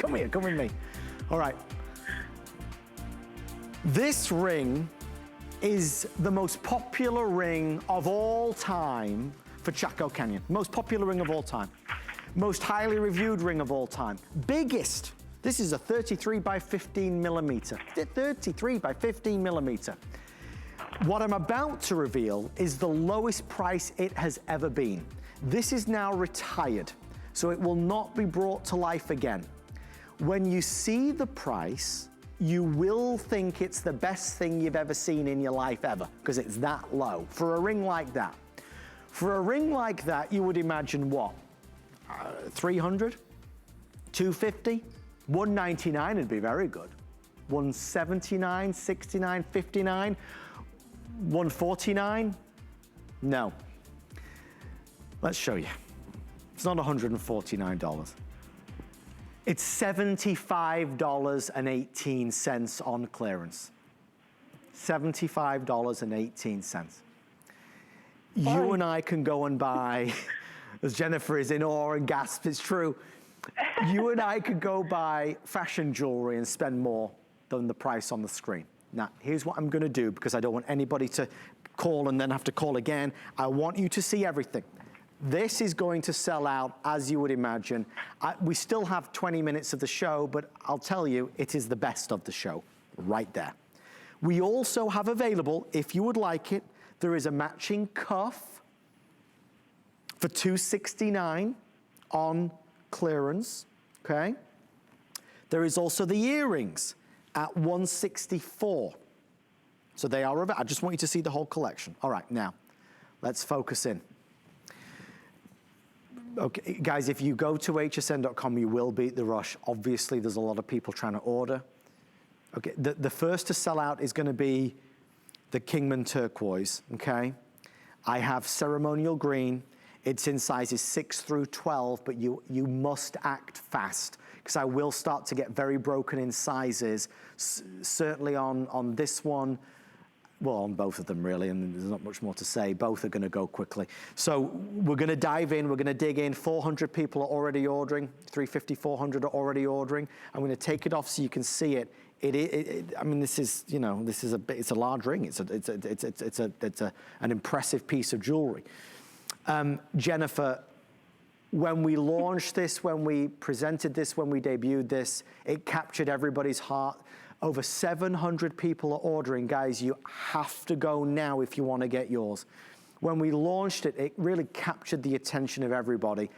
Come here, come with me. All right. This ring is the most popular ring of all time for Chaco Canyon. Most popular ring of all time. Most highly reviewed ring of all time. Biggest. This is a 33 by 15 millimeter. 33 by 15 millimeter. What I'm about to reveal is the lowest price it has ever been. This is now retired, so it will not be brought to life again. When you see the price, you will think it's the best thing you've ever seen in your life ever, because it's that low for a ring like that. For a ring like that, you would imagine what? 300, 250, 199 would be very good. 179, 69, 59, 149? No. Let's show you. It's not $149. It's $75.18 on clearance. $75.18. You and I can go and buy, as Jennifer is in awe and gasps, it's true. You and I could go buy fashion jewelry and spend more than the price on the screen. Now, here's what I'm gonna do, because I don't want anybody to call and then have to call again. I want you to see everything. This is going to sell out, as you would imagine. We still have 20 minutes of the show, but I'll tell you, it is the best of the show, right there. We also have available, if you would like it, there is a matching cuff for $269 on clearance, okay? There is also the earrings at $164. So they are, I just want you to see the whole collection. All right, now, let's focus in. Okay, guys, if you go to hsn.com, you will beat the rush. Obviously, there's a lot of people trying to order. Okay, the first to sell out is gonna be the Kingman Turquoise, okay? I have Ceremonial Green. It's in sizes 6 through 12, but you must act fast, because I will start to get very broken in sizes, certainly on this one, well, on both of them really, and there's not much more to say. Both are gonna go quickly. So we're gonna dive in, we're gonna dig in. 400 people are already ordering, 350, 400 are already ordering. I'm gonna take it off so you can see it. I mean, this is, you know, it's a large ring. It's an impressive piece of jewelry. Jennifer, when we launched this, when we presented this, when we debuted this, it captured everybody's heart. Over 700 people are ordering. Guys, you have to go now if you want to get yours. When we launched it, it really captured the attention of everybody.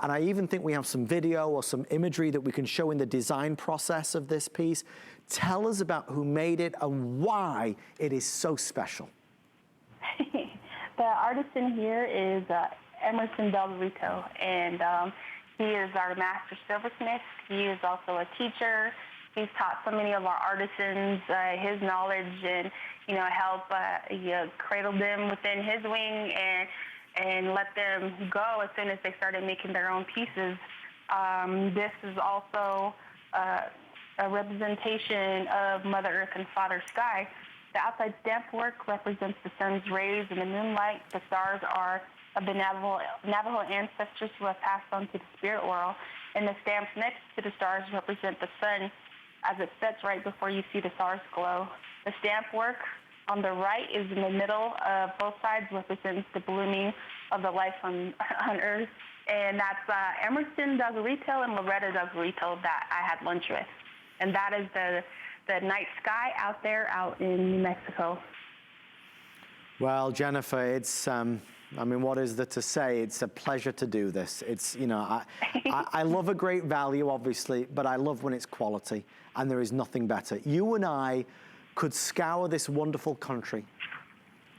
And I even think we have some video or some imagery that we can show in the design process of this piece. Tell us about who made it and why it is so special. The artisan here is Emerson Del Rito, and he is our master silversmith. He is also a teacher. He's taught so many of our artisans his knowledge and, you know, help cradle them within his wing and let them go as soon as they started making their own pieces. This is also a representation of Mother Earth and Father Sky. The outside stamp work represents the sun's rays and the moonlight. The stars are of the Navajo ancestors who have passed on to the spirit world. And the stamps next to the stars represent the sun as it sets right before you see the stars glow. The stamp work on the right is in the middle of both sides, represents the blooming of the life on Earth. And that's Emerson Doggerito and Loretta Doggerito that I had lunch with. And that is the night sky out there out in New Mexico. Well, Jennifer, it's, I mean, what is there to say? It's a pleasure to do this. It's, you know, I love a great value, obviously, but I love when it's quality, and there is nothing better. You and I could scour this wonderful country.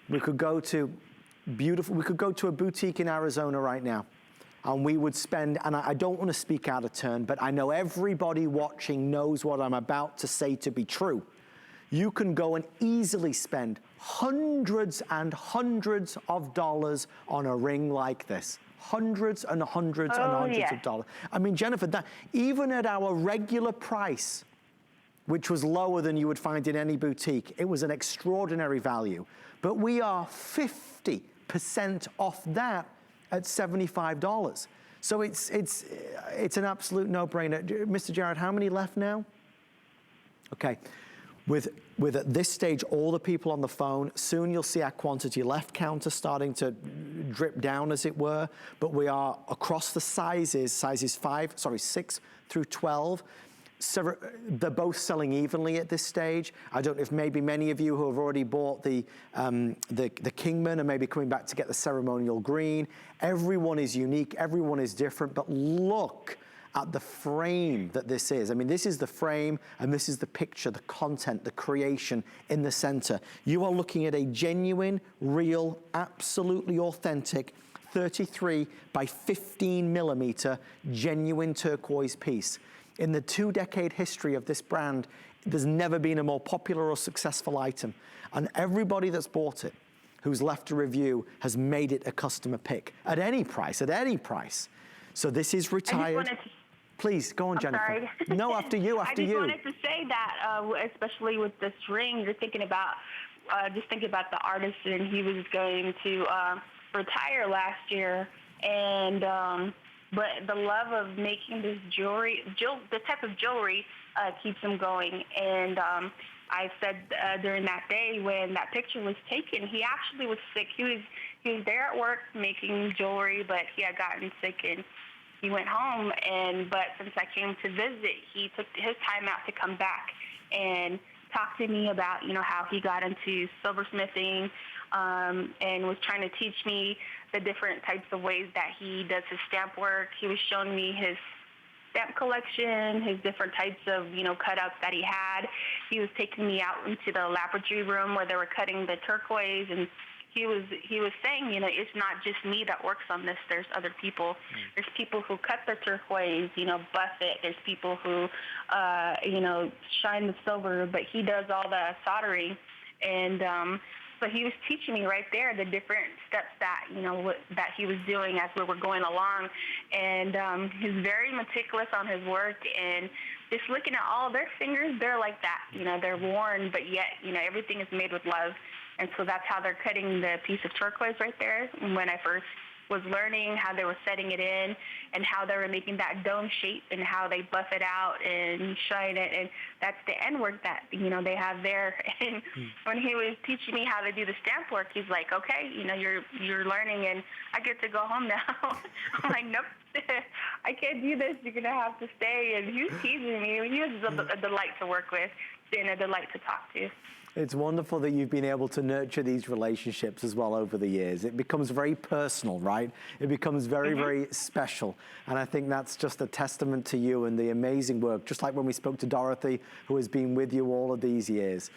We could go to we could go to a boutique in Arizona right now, and we would spend, and I don't want to speak out of turn, but I know everybody watching knows what I'm about to say to be true. You can go and easily spend hundreds and hundreds of dollars on a ring like this. Hundreds and hundreds and hundreds of dollars. I mean, Jennifer, that, even at our regular price, which was lower than you would find in any boutique, it was an extraordinary value. But we are 50% off that at $75. So it's an absolute no-brainer. Mr. Jared, how many left now? Okay. With at this stage, all the people on the phone, soon you'll see our quantity left counter starting to drip down, as it were, but we are across the sizes 6 through 12. So they're both selling evenly at this stage. I don't know if maybe many of you who have already bought the Kingman are maybe coming back to get the Ceremonial Green. Everyone is unique, everyone is different, but look at the frame that this is. I mean, this is the frame, and this is the picture, the content, the creation in the center. You are looking at a genuine, real, absolutely authentic 33 by 15 millimeter genuine turquoise piece. In the 2-decade history of this brand, there's never been a more popular or successful item. And everybody that's bought it, who's left a review, has made it a customer pick at any price, So this is retired. Please, go on, Jennifer. Sorry. No, after you, I just wanted to say that, especially with this ring, you're thinking about, just thinking about the artisan. He was going to retire last year, and but the love of making this jewelry, the type of jewelry, keeps him going. And I said during that day when that picture was taken, he actually was sick. He was there at work making jewelry, but he had gotten sick and he went home. But since I came to visit, he took his time out to come back and talk to me about, how he got into silversmithing, and was trying to teach me the different types of ways that he does his stamp work. He was showing me his stamp collection, his different types of, cutouts that he had. He was taking me out into the laboratory room where they were cutting the turquoise, and he was saying, it's not just me that works on this. There's other people. There's people who cut the turquoise, buff it. There's people who, shine the silver, but he does all the soldering. And so he was teaching me right there the different steps that, that he was doing as we were going along. And he's very meticulous on his work, and just looking at all their fingers, they're like that. They're worn, but yet, everything is made with love. And so that's how they're cutting the piece of turquoise right there. When I first was learning how they were setting it in and how they were making that dome shape and how they buff it out and shine it. And that's the end work that, they have there. And when he was teaching me how to do the stamp work, he's like, okay, you're learning and I get to go home now. I'm like, nope, I can't do this. You're going to have to stay. And he was teasing me. He was a delight to work with and a delight to talk to. It's wonderful that you've been able to nurture these relationships as well over the years. It becomes very personal, right? It becomes very, very special. And I think that's just a testament to you and the amazing work, just like when we spoke to Dorothy, who has been with you all of these years.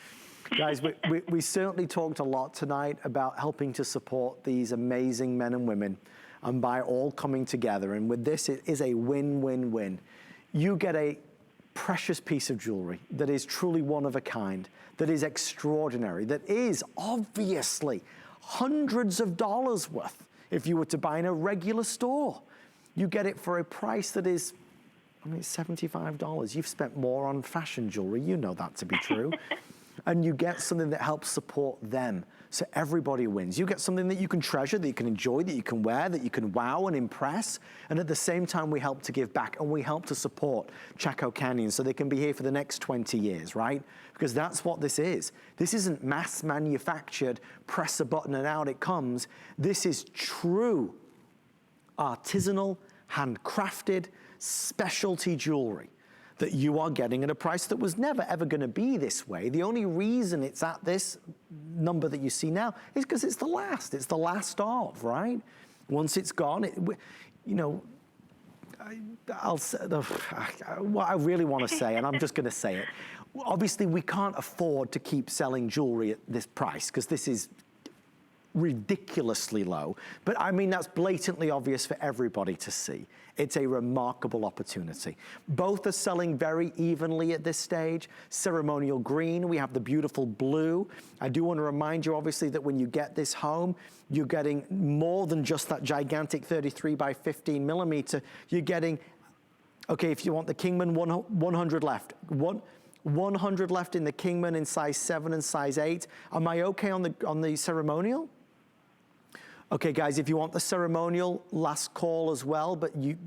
Guys, we certainly talked a lot tonight about helping to support these amazing men and women, and by all coming together. And with this, it is a win-win-win. You get a precious piece of jewelry that is truly one of a kind, that is extraordinary, that is obviously hundreds of dollars worth if you were to buy in a regular store. You get it for a price that is, it's $75. You've spent more on fashion jewelry, you know that to be true. And you get something that helps support them. So everybody wins. You get something that you can treasure, that you can enjoy, that you can wear, that you can wow and impress. And at the same time, we help to give back and we help to support Chaco Canyon so they can be here for the next 20 years, right? Because that's what this is. This isn't mass manufactured, press a button and out it comes. This is true artisanal, handcrafted, specialty jewelry that you are getting at a price that was never ever going to be this way. The only reason it's at this number that you see now is because it's the last of, right? Once it's gone, I'll say, what I really want to say, and I'm just going to say it. Obviously, we can't afford to keep selling jewelry at this price because this is ridiculously low. But I mean, that's blatantly obvious for everybody to see. It's a remarkable opportunity. Both are selling very evenly at this stage. Ceremonial Green, we have the beautiful blue. I do want to remind you, obviously, that when you get this home, you're getting more than just that gigantic 33 by 15 millimeter. You're getting, okay, if you want the Kingman, 100 left. 100 left in the Kingman in size 7 and size 8. Am I okay on the ceremonial? Okay, guys, if you want the ceremonial, last call as well, but you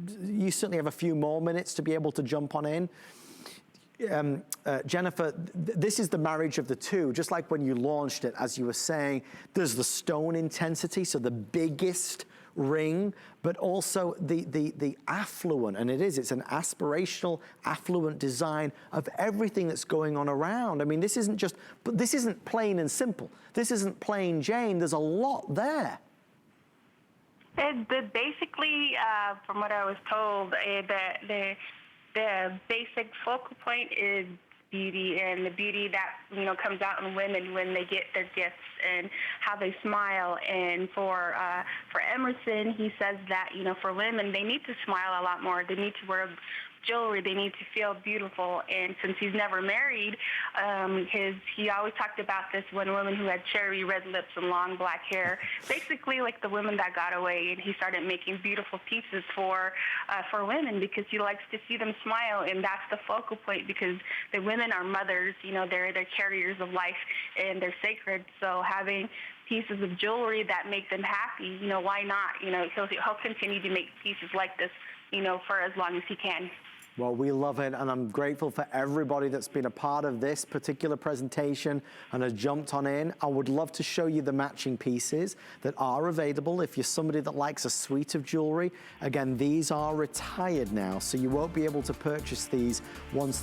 certainly have a few more minutes to be able to jump on in. Jennifer, this is the marriage of the two. Just like when you launched it, as you were saying, there's the stone intensity, so the biggest ring, but also the affluent, and it's an aspirational, affluent design of everything that's going on around. I mean, this isn't plain and simple. This isn't plain Jane. There's a lot there. Basically, from what I was told, the basic focal point is beauty, and the beauty that comes out in women when they get their gifts and how they smile. And for Emerson, he says that for women, they need to smile a lot more. They need to wear jewelry. They need to feel beautiful. And since he's never married, he always talked about this one woman who had cherry red lips and long black hair, basically like the women that got away. And he started making beautiful pieces for women because he likes to see them smile, and that's the focal point because the women are mothers. They're carriers of life, and they're sacred. So having pieces of jewelry that make them happy, why not? He'll continue to make pieces like this, for as long as he can. Well, we love it, and I'm grateful for everybody that's been a part of this particular presentation and has jumped on in. I would love to show you the matching pieces that are available if you're somebody that likes a suite of jewelry. Again, these are retired now, so you won't be able to purchase these once